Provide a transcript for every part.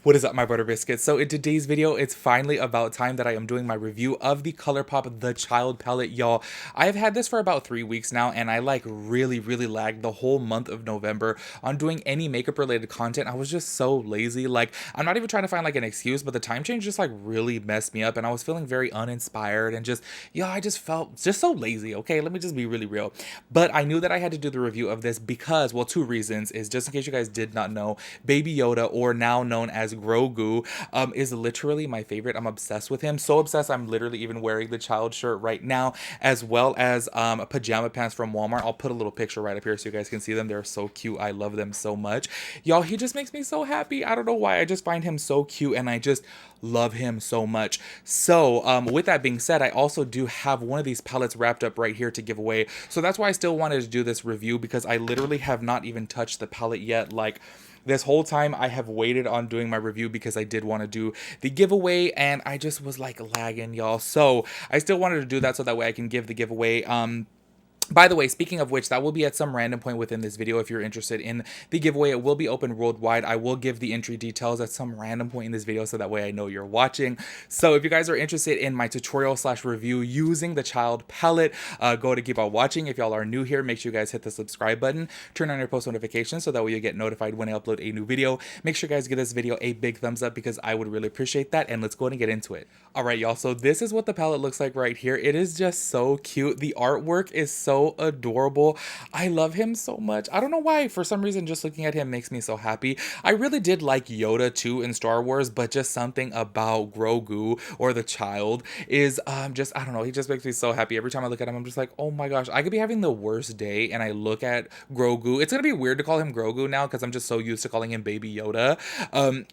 What is up, my butter biscuits? So in today's video, it's finally about time that I am doing my review of the ColourPop The Child palette, y'all. I've had this for about 3 weeks now, and I like really lagged the whole month of November on doing any makeup related content. I was just so lazy. Like, I'm not even trying to find like an excuse, but the time change just like really messed me up, and I was feeling very uninspired and just, I just felt just so lazy. Okay, let me just be really real. But I knew that I had to do the review of this because, well, two reasons is just in case you guys did not know, Baby Yoda, or now known as Grogu, is literally my favorite. I'm obsessed with him. So obsessed, I'm literally even wearing the child shirt right now, as well as pajama pants from Walmart. I'll put a little picture right up here so you guys can see them. They're so cute. I love them so much. Y'all, he just makes me so happy. I don't know why. I just find him so cute, and I just love him so much. So with that being said, I also do have one of these palettes wrapped up right here to give away. So that's why I still wanted to do this review, because I literally have not even touched the palette yet. Like, this whole time I have waited on doing my review because I did want to do the giveaway, and I just was like lagging, y'all. So I still wanted to do that so that way I can give the giveaway. By the way, speaking of which, that will be at some random point within this video. If you're interested in the giveaway, it will be open worldwide. I will give the entry details at some random point in this video so that way I know you're watching. So if you guys are interested in my tutorial / review using the child palette, go to keep on watching. If y'all are new here, make sure you guys hit the subscribe button, turn on your post notifications so that way you get notified when I upload a new video. Make sure you guys give this video a big thumbs up because I would really appreciate that. And let's go ahead and get into it. All right, y'all. So this is what the palette looks like right here. It is just so cute. The artwork is so adorable. I love him so much. I don't know why. For some reason, just looking at him makes me so happy. I really did like Yoda too in Star Wars, but just something about Grogu, or the child, is just, I don't know. He just makes me so happy. Every time I look at him, I'm just like, oh my gosh, I could be having the worst day and I look at Grogu. It's gonna be weird to call him Grogu now because I'm just so used to calling him Baby Yoda.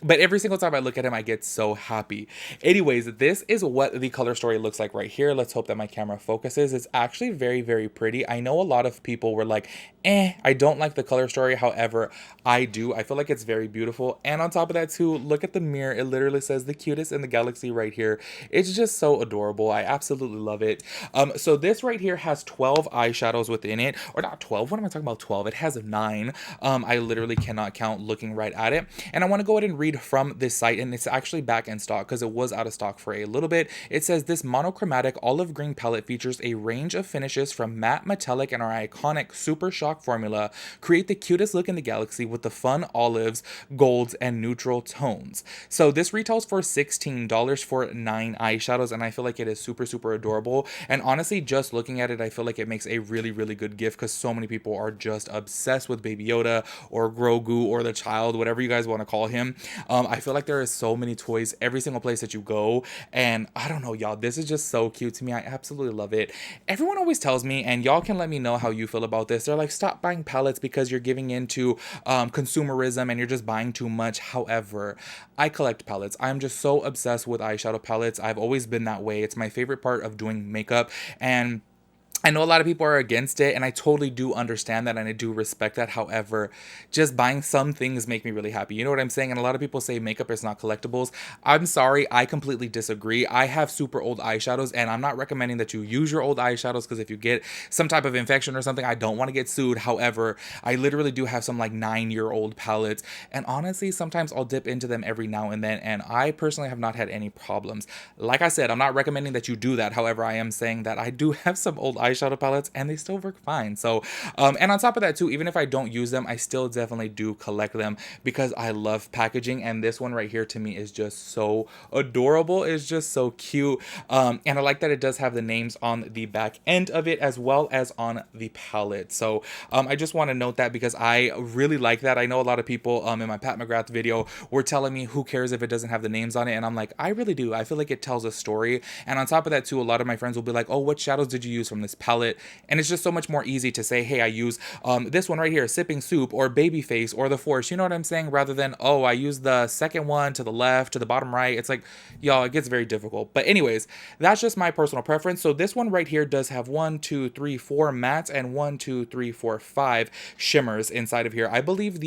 But every single time I look at him, I get so happy. Anyways, this is what the color story looks like right here. Let's hope that my camera focuses. It's actually very pretty. I know a lot of people were like, I don't like the color story. However, I do. I feel like it's very beautiful. And on top of that too, look at the mirror. It literally says the cutest in the galaxy right here. It's just so adorable. I absolutely love it. So this right here has 12 eyeshadows within it, or not 12. What am I talking about? 12. It has 9. I literally cannot count looking right at it. And I want to go ahead and read from this site, and it's actually back in stock because it was out of stock for a little bit. It says this monochromatic olive green palette features a range of finishes from matte, metallic, and our iconic Super Shock formula. Create the cutest look in the galaxy with the fun olives, golds, and neutral tones. So this retails for $16 for 9 eyeshadows, and I feel like it is super adorable. And honestly, just looking at it, I feel like it makes a really good gift because so many people are just obsessed with Baby Yoda or Grogu or the child, whatever you guys want to call him. I feel like there is so many toys every single place that you go, and I don't know, y'all, this is just so cute to me. I absolutely love it. Everyone always tells me, and y'all can let me know how you feel about this, they're like, stop buying palettes because you're giving into consumerism and you're just buying too much. However, I collect palettes. I'm just so obsessed with eyeshadow palettes. I've always been that way. It's my favorite part of doing makeup, and I know a lot of people are against it, and I totally do understand that, and I do respect that. However, just buying some things make me really happy. You know what I'm saying? And a lot of people say makeup is not collectibles. I'm sorry, I completely disagree. I have super old eyeshadows, and I'm not recommending that you use your old eyeshadows because if you get some type of infection or something, I don't want to get sued. However, I literally do have some like 9-year-old palettes, and honestly, sometimes I'll dip into them every now and then, and I personally have not had any problems. Like I said, I'm not recommending that you do that. However, I am saying that I do have some old eyeshadow palettes and they still work fine. So and on top of that too, even if I don't use them, I still definitely do collect them because I love packaging, and this one right here to me is just so adorable. It's just so cute, and I like that it does have the names on the back end of it as well as on the palette. So I just want to note that because I really like that. I know a lot of people in my Pat McGrath video were telling me who cares if it doesn't have the names on it, and I'm like, I really do. I feel like it tells a story. And on top of that too, a lot of my friends will be like, oh, what shadows did you use from this palette? And it's just so much more easy to say, hey, I use this one right here, Sipping Soup, or Babyface, or The Force. You know what I'm saying? Rather than, oh, I use the second one to the left, to the bottom right. It's like, y'all, it gets very difficult. But anyways, that's just my personal preference. So this one right here does have 1, 2, 3, 4 mattes and 1, 2, 3, 4, 5 shimmers inside of here. I believe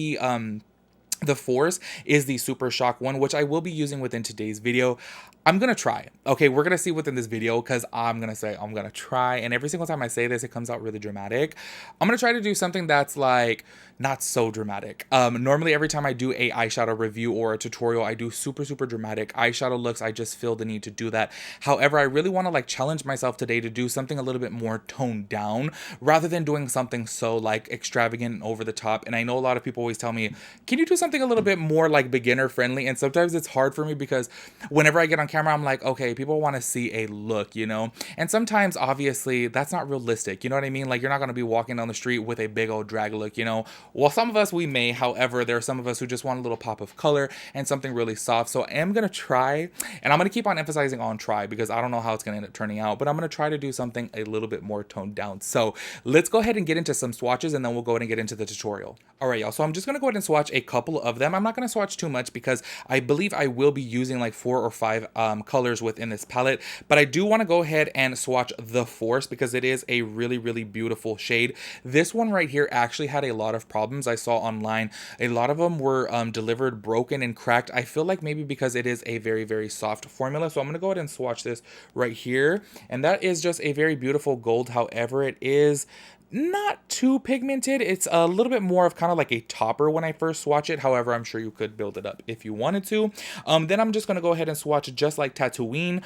The Force is the Super Shock one, which I will be using within today's video. I'm gonna try. Okay, we're gonna see within this video because I'm gonna say I'm gonna try. And every single time I say this, it comes out really dramatic. I'm gonna try to do something that's like not so dramatic. Normally every time I do a eyeshadow review or a tutorial, I do super, super dramatic eyeshadow looks. I just feel the need to do that. However, I really want to like challenge myself today to do something a little bit more toned down rather than doing something so like extravagant and over the top. And I know a lot of people always tell me, can you do something a little bit more like beginner friendly? And sometimes it's hard for me because whenever I get on camera, I'm like, okay, people want to see a look, you know? And sometimes obviously that's not realistic. You know what I mean? Like you're not going to be walking down the street with a big old drag look, you know? Well, some of us we may, however, there are some of us who just want a little pop of color and something really soft. So I am going to try, and I'm going to keep on emphasizing on try because I don't know how it's going to end up turning out, but I'm going to try to do something a little bit more toned down. So let's go ahead and get into some swatches and then we'll go ahead and get into the tutorial. All right, y'all. So I'm just going to go ahead and swatch a couple of them. I'm not going to swatch too much because I believe I will be using like 4 or 5 colors within this palette, but I do want to go ahead and swatch the Force because it is a really, really beautiful shade. This one right here actually had a lot of problems I saw online. A lot of them were delivered broken and cracked. I feel like maybe because it is a very, very soft formula. So I'm going to go ahead and swatch this right here. And that is just a very beautiful gold. However, it is not too pigmented. It's a little bit more of kind of like a topper when I first swatch it. However, I'm sure you could build it up if you wanted to. Then I'm just going to go ahead and swatch Just Like Tatooine,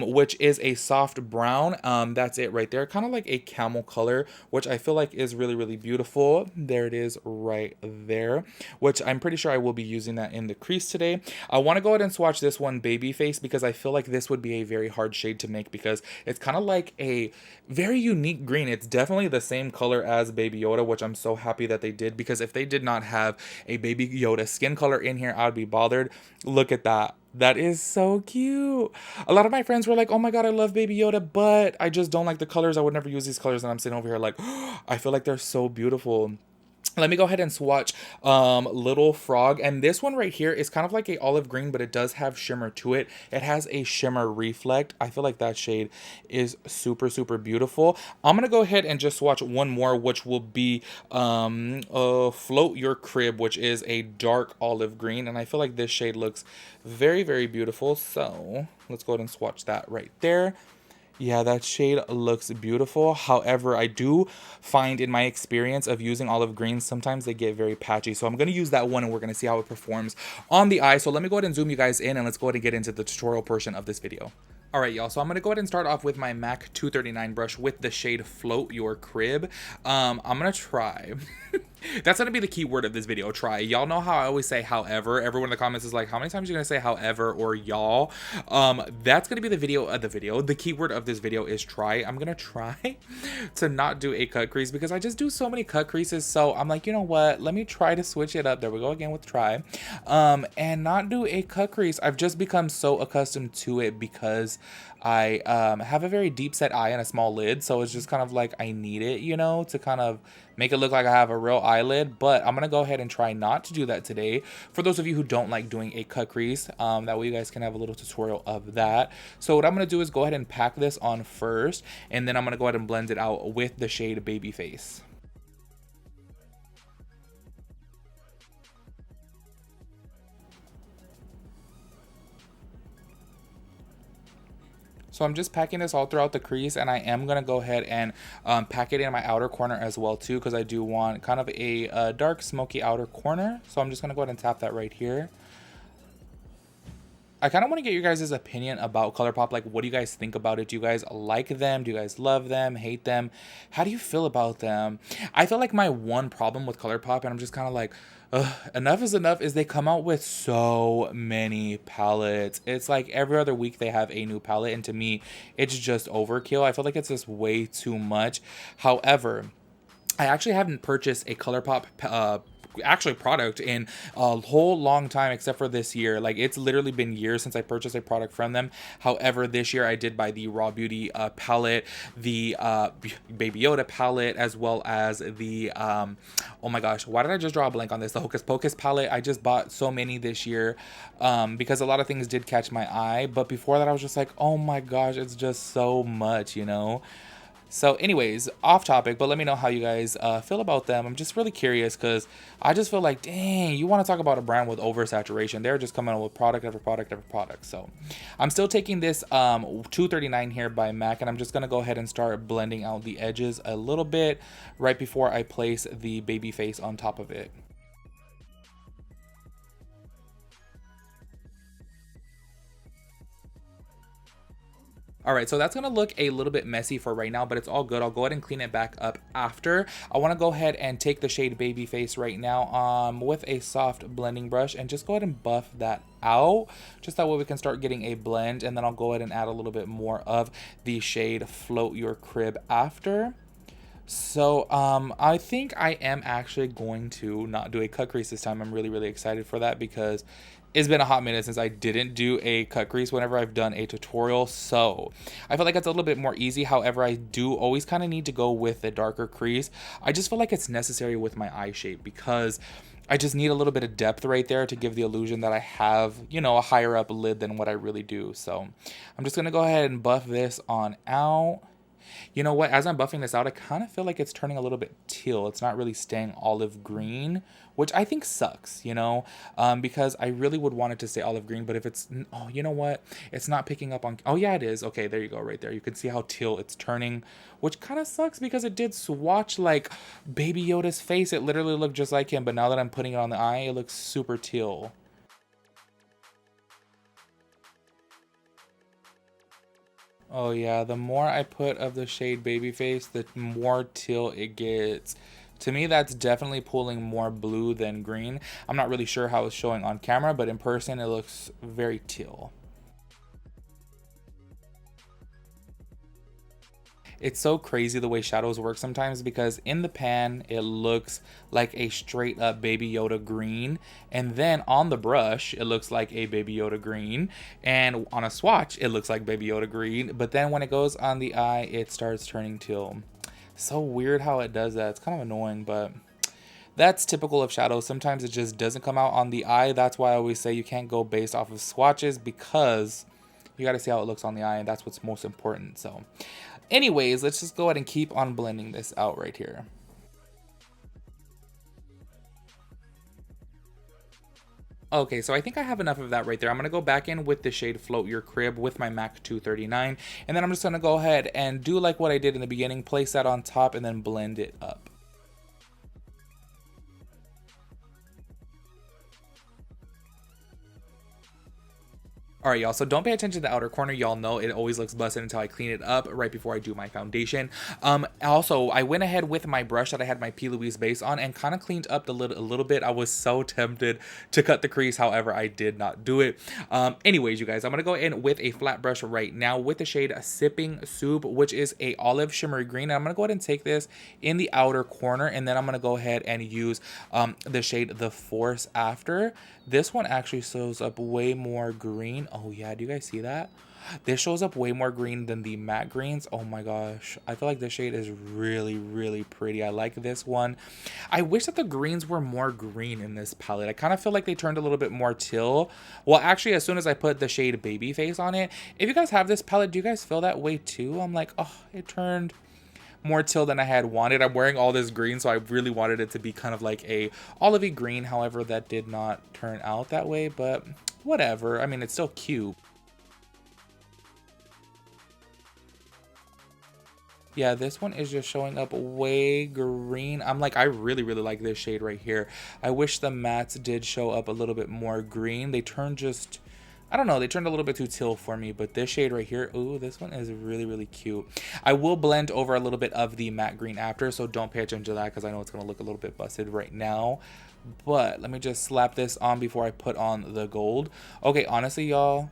which is a soft brown. That's it right there. Kind of like a camel color, which I feel like is really, really beautiful. There it is right there, which I'm pretty sure I will be using that in the crease today. I want to go ahead and swatch this one, Babyface, because I feel like this would be a very hard shade to make because it's kind of like a very unique green. It's definitely the same color as Baby Yoda, which I'm so happy that they did, because if they did not have a Baby Yoda skin color in here, I'd be bothered. Look at that. That is so cute. A lot of my friends were like, oh my god, I love Baby Yoda, but I just don't like the colors. I would never use these colors. And I'm sitting over here like, oh, I feel like they're so beautiful. Let me go ahead and swatch Little Frog. And this one right here is kind of like a olive green, but it does have shimmer to it. It has a shimmer reflect. I feel like that shade is super, super beautiful. I'm going to go ahead and just swatch one more, which will be Float Your Crib, which is a dark olive green. And I feel like this shade looks very, very beautiful. So let's go ahead and swatch that right there. Yeah, that shade looks beautiful. However, I do find in my experience of using olive greens, sometimes they get very patchy. So I'm going to use that one and we're going to see how it performs on the eye. So let me go ahead and zoom you guys in and let's go ahead and get into the tutorial portion of this video. All right, y'all, so I'm going to go ahead and start off with my MAC 239 brush with the shade Float Your Crib. I'm going to try. That's going to be the key word of this video, try. Y'all know how I always say however. Everyone in the comments is like, how many times are you going to say however or y'all? That's going to be the keyword of this video is try. I'm going to try to not do a cut crease because I just do so many cut creases. So I'm like, you know what? Let me try to switch it up. There we go again with try. And not do a cut crease. I've just become so accustomed to it because I have a very deep set eye and a small lid, so it's just kind of like I need it, you know, to kind of make it look like I have a real eyelid. But I'm gonna go ahead and try not to do that today for those of you who don't like doing a cut crease. That way you guys can have a little tutorial of that. So what I'm gonna do is go ahead and pack this on first, and then I'm gonna go ahead and blend it out with the shade Babyface. So I'm just packing this all throughout the crease, and I am going to go ahead and pack it in my outer corner as well too, because I do want kind of a dark smoky outer corner. So I'm just going to go ahead and tap that right here. I kind of want to get your guys' opinion about ColourPop. Like, what do you guys think about it? Do you guys like them? Do you guys love them? Hate them? How do you feel about them? I feel like my one problem with ColourPop, and I'm just kind of like, enough is enough, is they come out with so many palettes. It's like every other week they have a new palette, and to me, it's just overkill. I feel like it's just way too much. However, I actually haven't purchased a ColourPop product in a whole long time, except for this year. Like, it's literally been years since I purchased a product from them. However, this year I did buy the Raw Beauty palette, the Baby Yoda palette, as well as the oh my gosh, why did I just draw a blank on this, the Hocus Pocus palette. I just bought so many this year because a lot of things did catch my eye, but before that I was just like, oh my gosh, it's just so much, you know. So anyways, off topic, but let me know how you guys feel about them. I'm just really curious because I just feel like, dang, you want to talk about a brand with oversaturation. They're just coming out with product after product after product. So I'm still taking this 239 here by MAC, and I'm just going to go ahead and start blending out the edges a little bit right before I place the baby face on top of it. All right, so that's gonna look a little bit messy for right now, but it's all good. I'll go ahead and clean it back up after. I wanna go ahead and take the shade Baby Face right now with a soft blending brush and just go ahead and buff that out. Just that way we can start getting a blend, and then I'll go ahead and add a little bit more of the shade Float Your Crib after. So I think I am actually going to not do a cut crease this time. I'm really excited for that because it's been a hot minute since I didn't do a cut crease whenever I've done a tutorial. So I feel like it's a little bit more easy. However, I do always kind of need to go with the darker crease. I just feel like it's necessary with my eye shape because I just need a little bit of depth right there to give the illusion that I have, you know, a higher up lid than what I really do. So I'm just going to go ahead and buff this on out. You know what? As I'm buffing this out, I kind of feel like it's turning a little bit teal. It's not really staying olive green, which I think sucks, you know, because I really would want it to stay olive green. But if it's, oh, you know what? It's not picking up on, oh, yeah, it is. Okay, there you go, right there. You can see how teal it's turning, which kind of sucks because it did swatch like Baby Yoda's face. It literally looked just like him. But now that I'm putting it on the eye, it looks super teal. Oh yeah, the more I put of the shade Babyface, the more teal it gets. To me, that's definitely pulling more blue than green. I'm not really sure how it's showing on camera, but in person it looks very teal. It's so crazy the way shadows work sometimes because in the pan it looks like a straight up Baby Yoda green, and then on the brush it looks like a Baby Yoda green, and on a swatch it looks like Baby Yoda green, but then when it goes on the eye it starts turning teal. So weird how it does that. It's kind of annoying, but that's typical of shadows. Sometimes it just doesn't come out on the eye. That's why I always say you can't go based off of swatches because you got to see how it looks on the eye, and that's what's most important. So anyways, let's just go ahead and keep on blending this out right here. Okay, so I think I have enough of that right there. I'm going to go back in with the shade Float Your Crib with my MAC 239. And then I'm just going to go ahead and do like what I did in the beginning, place that on top and then blend it up. All right, y'all, so don't pay attention to the outer corner. Y'all know it always looks busted until I clean it up right before I do my foundation. Also, I went ahead with my brush that I had my P. Louise base on and kind of cleaned up a little bit. I was so tempted to cut the crease. However, I did not do it. Anyways, you guys, I'm going to go in with a flat brush right now with the shade Sipping Soup, which is a olive shimmery green. And I'm going to go ahead and take this in the outer corner, and then I'm going to go ahead and use the shade The Force after. This one actually shows up way more green. Oh yeah, do you guys see that? This shows up way more green than the matte greens. Oh my gosh. I feel like this shade is really pretty. I like this one. I wish that the greens were more green in this palette. I kind of feel like they turned a little bit more teal. Well, actually, as soon as I put the shade Babyface on it, if you guys have this palette, do you guys feel that way too? I'm like, oh, it turned more teal than I had wanted. I'm wearing all this green, so I really wanted it to be kind of like a olivey green. However, that did not turn out that way, but whatever. I mean, it's still cute. Yeah, this one is just showing up way green. I'm like, I really like this shade right here. I wish the mattes did show up a little bit more green. They turned just, I don't know, they turned a little bit too teal for me, but this shade right here, ooh, this one is really cute. I will blend over a little bit of the matte green after, so don't pay attention to that because I know it's going to look a little bit busted right now. But let me just slap this on before I put on the gold. Okay, honestly, y'all,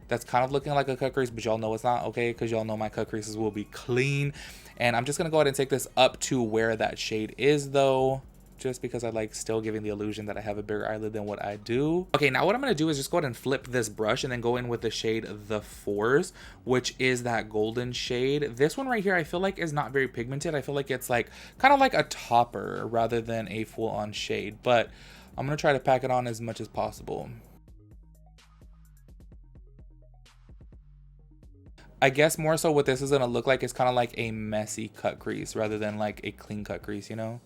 that's kind of looking like a cut crease, but y'all know it's not, okay? Because y'all know my cut creases will be clean. And I'm just going to go ahead and take this up to where that shade is, though, just because I like still giving the illusion that I have a bigger eyelid than what I do. Okay, now what I'm going to do is just go ahead and flip this brush and then go in with the shade The Fours, which is that golden shade. This one right here I feel like is not very pigmented. I feel like it's like kind of like a topper rather than a full-on shade, but I'm going to try to pack it on as much as possible. I guess more so what this is going to look like is kind of like a messy cut crease rather than like a clean cut crease, you know?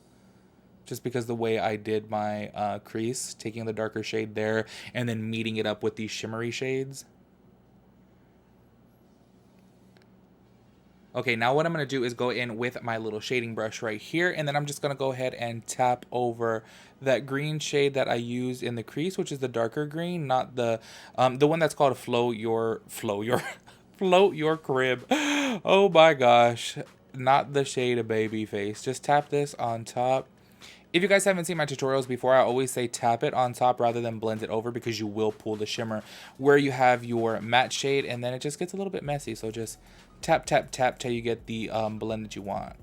Just because the way I did my crease, taking the darker shade there and then meeting it up with these shimmery shades. Okay, now what I'm going to do is go in with my little shading brush right here, and then I'm just going to go ahead and tap over that green shade that I used in the crease, which is the darker green, not the one that's called float your float your crib. Oh my gosh, not the shade of baby face. Just tap this on top. If you guys haven't seen my tutorials before, I always say tap it on top rather than blend it over because you will pull the shimmer where you have your matte shade, and then it just gets a little bit messy. So just tap, tap, tap till you get the blend that you want.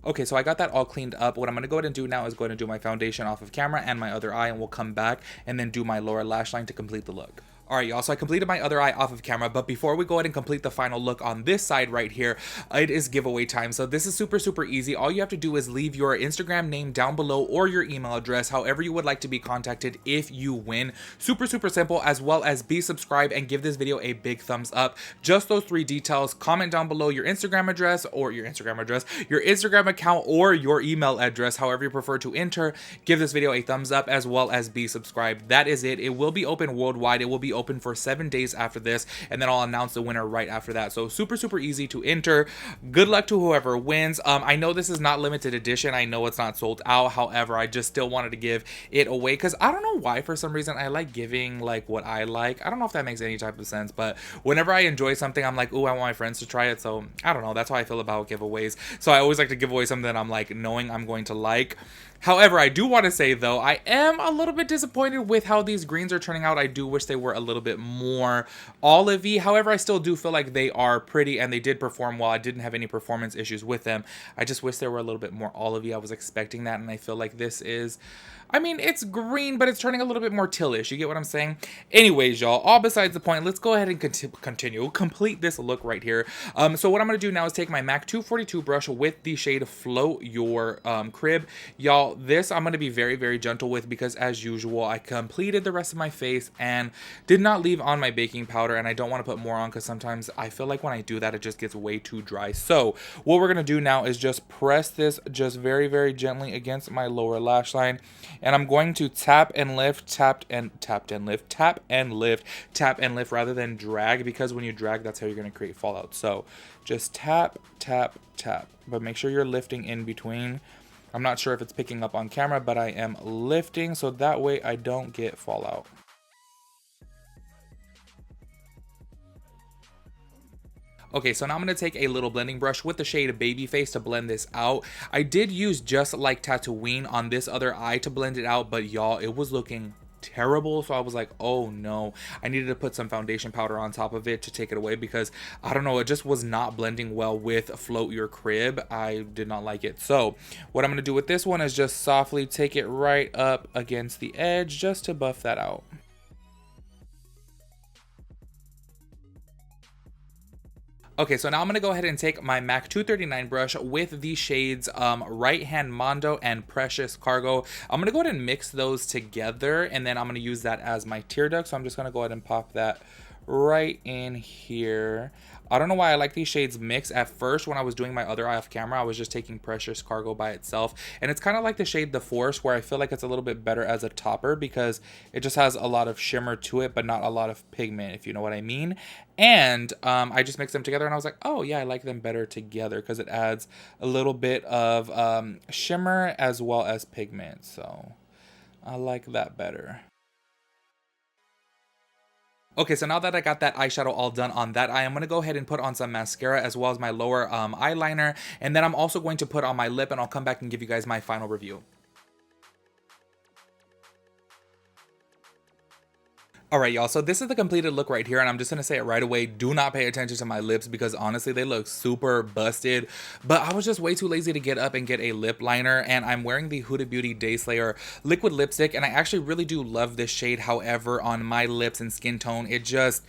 Okay, so I got that all cleaned up. What I'm going to go ahead and do now is go ahead and do my foundation off of camera and my other eye, and we'll come back and then do my lower lash line to complete the look. Alright y'all, so I completed my other eye off of camera, but before we go ahead and complete the final look on this side right here, it is giveaway time. So this is super easy. All you have to do is leave your Instagram name down below or your email address, however you would like to be contacted if you win. Super simple, as well as be subscribed and give this video a big thumbs up. Just those 3 details. Comment down below your Instagram address or your Instagram account or your email address, however you prefer to enter. Give this video a thumbs up as well as be subscribed. That is it. It will be open worldwide. It will be open for 7 days after this, and then I'll announce the winner right after that. So super easy to enter. Good luck to whoever wins. I know this is not limited edition. I know it's not sold out. However, I just still wanted to give it away because I don't know why, for some reason I like giving like what I like. I don't know if that makes any type of sense, but whenever I enjoy something, I'm like, ooh, I want my friends to try it. So I don't know, that's how I feel about giveaways. So I always like to give away something that I'm like knowing I'm going to like. However, I do want to say though, I am a little bit disappointed with how these greens are turning out. I do wish they were a little bit more olivey. However, I still do feel like they are pretty and they did perform well. I didn't have any performance issues with them. I just wish they were a little bit more olivey. I was expecting that, and I feel like this is, I mean, it's green, but it's turning a little bit more tealish. You get what I'm saying? Anyways, y'all, all besides the point, let's go ahead and complete this look right here. So what I'm going to do now is take my MAC 242 brush with the shade Float Your Crib. Y'all, this I'm going to be very gentle with because, as usual, I completed the rest of my face and did not leave on my baking powder, and I don't want to put more on because sometimes I feel like when I do that, it just gets way too dry. So what we're going to do now is just press this just very gently against my lower lash line. And I'm going to tap and lift, tap and lift, tap and lift rather than drag, because when you drag, that's how you're going to create fallout. So just tap, but make sure you're lifting in between. I'm not sure if it's picking up on camera, but I am lifting so that way I don't get fallout. Okay, so now I'm going to take a little blending brush with the shade Babyface to blend this out. I did use Just Like Tatooine on this other eye to blend it out, but y'all, it was looking terrible. So I was like, oh no, I needed to put some foundation powder on top of it to take it away because I don't know, it just was not blending well with Float Your Crib. I did not like it. So what I'm going to do with this one is just softly take it right up against the edge just to buff that out. Okay, so now I'm going to go ahead and take my MAC 239 brush with the shades Right Hand Mondo and Precious Cargo. I'm going to go ahead and mix those together, and then I'm going to use that as my tear duct. So I'm just going to go ahead and pop that right in here. I don't know why I like these shades mixed. At first, when I was doing my other eye off camera, I was just taking Precious Cargo by itself. And it's kind of like the shade The Force, where I feel like it's a little bit better as a topper because it just has a lot of shimmer to it, but not a lot of pigment, if you know what I mean. And I just mixed them together, and I was like, oh yeah, I like them better together because it adds a little bit of shimmer as well as pigment. So I like that better. Okay, so now that I got that eyeshadow all done on that eye, I'm going to go ahead and put on some mascara as well as my lower eyeliner. And then I'm also going to put on my lip, and I'll come back and give you guys my final review. Alright y'all, so this is the completed look right here, and I'm just going to say it right away, do not pay attention to my lips because honestly they look super busted, but I was just way too lazy to get up and get a lip liner, and I'm wearing the Huda Beauty Day Slayer liquid lipstick, and I actually really do love this shade. However, on my lips and skin tone, it just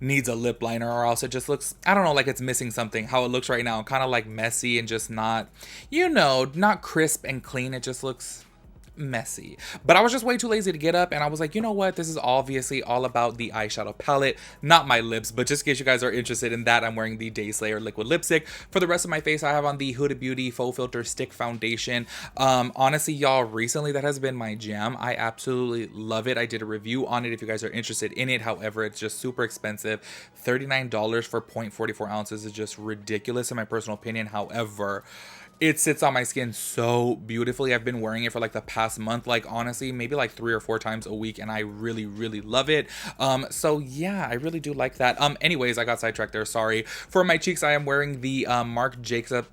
needs a lip liner, or else it just looks, I don't know, like it's missing something. How it looks right now, kind of like messy and just not, you know, not crisp and clean. It just looks messy. But I was just way too lazy to get up, and I was like, you know what, this is obviously all about the eyeshadow palette, not my lips. But just in case you guys are interested in that, I'm wearing the Day Slayer liquid lipstick. For the rest of my face, I have on the Huda Beauty Faux Filter Stick Foundation. Honestly, y'all, recently that has been my jam. I absolutely love it. I did a review on it if you guys are interested in it. However, it's just super expensive. $39 for 0.44 ounces is just ridiculous in my personal opinion. However, it sits on my skin so beautifully. I've been wearing it for like the past month, like honestly maybe like 3 or 4 times a week, and I really love it. So yeah, I really do like that. Anyways, I got sidetracked there, sorry. For my cheeks, I am wearing the Marc Jacobs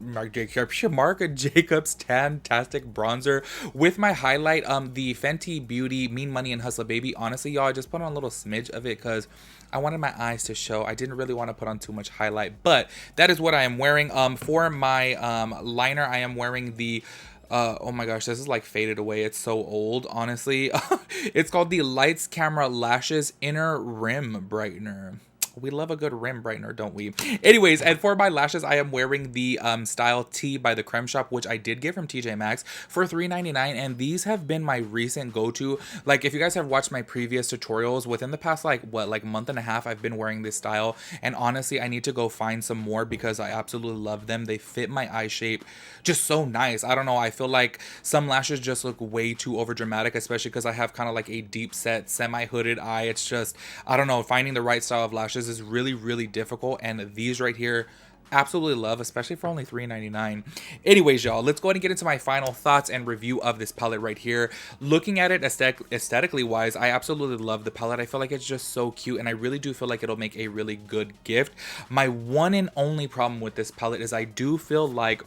Tantastic bronzer with my highlight, the Fenty Beauty Mean Money and Hustler Baby. Honestly, y'all, I just put on a little smidge of it because I wanted my eyes to show. I didn't really want to put on too much highlight, but that is what I am wearing. For my liner, I am wearing the oh my gosh, this is like faded away. It's so old, honestly. It's called the Lights Camera Lashes Inner Rim Brightener. We love a good rim brightener, don't we? Anyways, and for my lashes, I am wearing the Style T by the Creme Shop, which I did get from TJ Maxx for $3.99, and these have been my recent go-to. Like, if you guys have watched my previous tutorials, within the past, like, month and a half, I've been wearing this style, and honestly, I need to go find some more because I absolutely love them. They fit my eye shape just so nice. I don't know, I feel like some lashes just look way too over dramatic, especially because I have kind of like a deep set, semi-hooded eye. It's just, I don't know, finding the right style of lashes is really difficult, and these right here absolutely love, especially for only $3.99. Anyways, y'all, let's go ahead and get into my final thoughts and review of this palette right here. Looking at it aesthetically wise, I absolutely love the palette. I feel like it's just so cute, and I really do feel like it'll make a really good gift. My one and only problem with this palette is I do feel like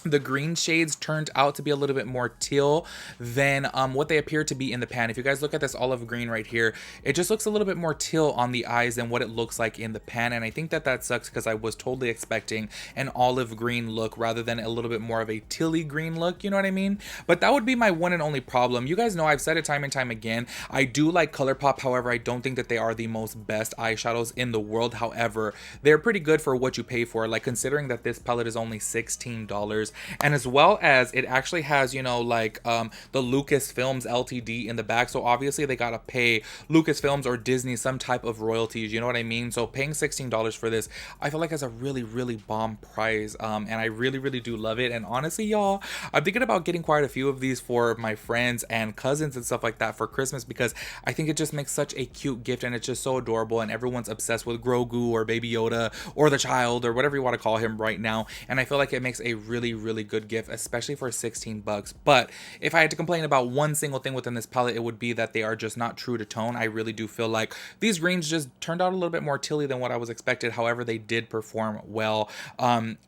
the green shades turned out to be a little bit more teal than what they appear to be in the pan. If you guys look at this olive green right here, it just looks a little bit more teal on the eyes than what it looks like in the pan, and I think that that sucks because I was totally expecting an olive green look rather than a little bit more of a tealy green look, you know what I mean? But that would be my one and only problem. You guys know I've said it time and time again, I do like ColourPop. However, I don't think that they are the most best eyeshadows in the world. However, they're pretty good for what you pay for, like considering that this palette is only $16, and as well as it actually has, you know, like the Lucasfilms Ltd in the back, so obviously they gotta pay Lucasfilms or Disney some type of royalties, you know what I mean? So paying $16 for this, I feel like is a really bomb price, and I really do love it. And honestly, y'all, I'm thinking about getting quite a few of these for my friends and cousins and stuff like that for Christmas, because I think it just makes such a cute gift, and it's just so adorable, and everyone's obsessed with Grogu or Baby Yoda or the child or whatever you want to call him right now, and I feel like it makes a really good gift, especially for 16 bucks. But if I had to complain about one single thing within this palette, it would be that they are just not true to tone. I really do feel like these greens just turned out a little bit more tealy than what I was expected. However, they did perform well,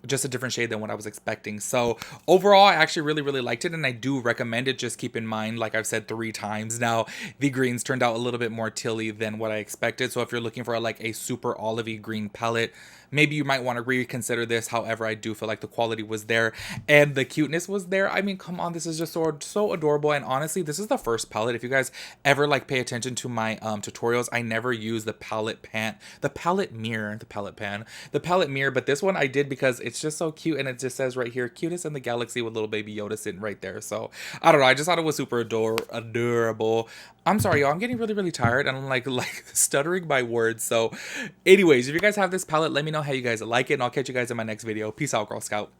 just a different shade than what I was expecting. So overall, I actually really liked it, and I do recommend it. Just keep in mind, like I've said 3 times now, the greens turned out a little bit more tealy than what I expected. So if you're looking for like a super olivey green palette, maybe you might want to reconsider this. However, I do feel like the quality was there and the cuteness was there. I mean, come on, this is just so adorable. And honestly, this is the first palette. If you guys ever like pay attention to my tutorials, I never use the palette mirror, but this one I did because it's just so cute, and it just says right here, cutest in the galaxy, with little Baby Yoda sitting right there. So I don't know, I just thought it was super adorable. I'm sorry, y'all, I'm getting really tired, and I'm like stuttering my words. So anyways, if you guys have this palette, let me know how you guys like it, and I'll catch you guys in my next video. Peace out, Girl Scout.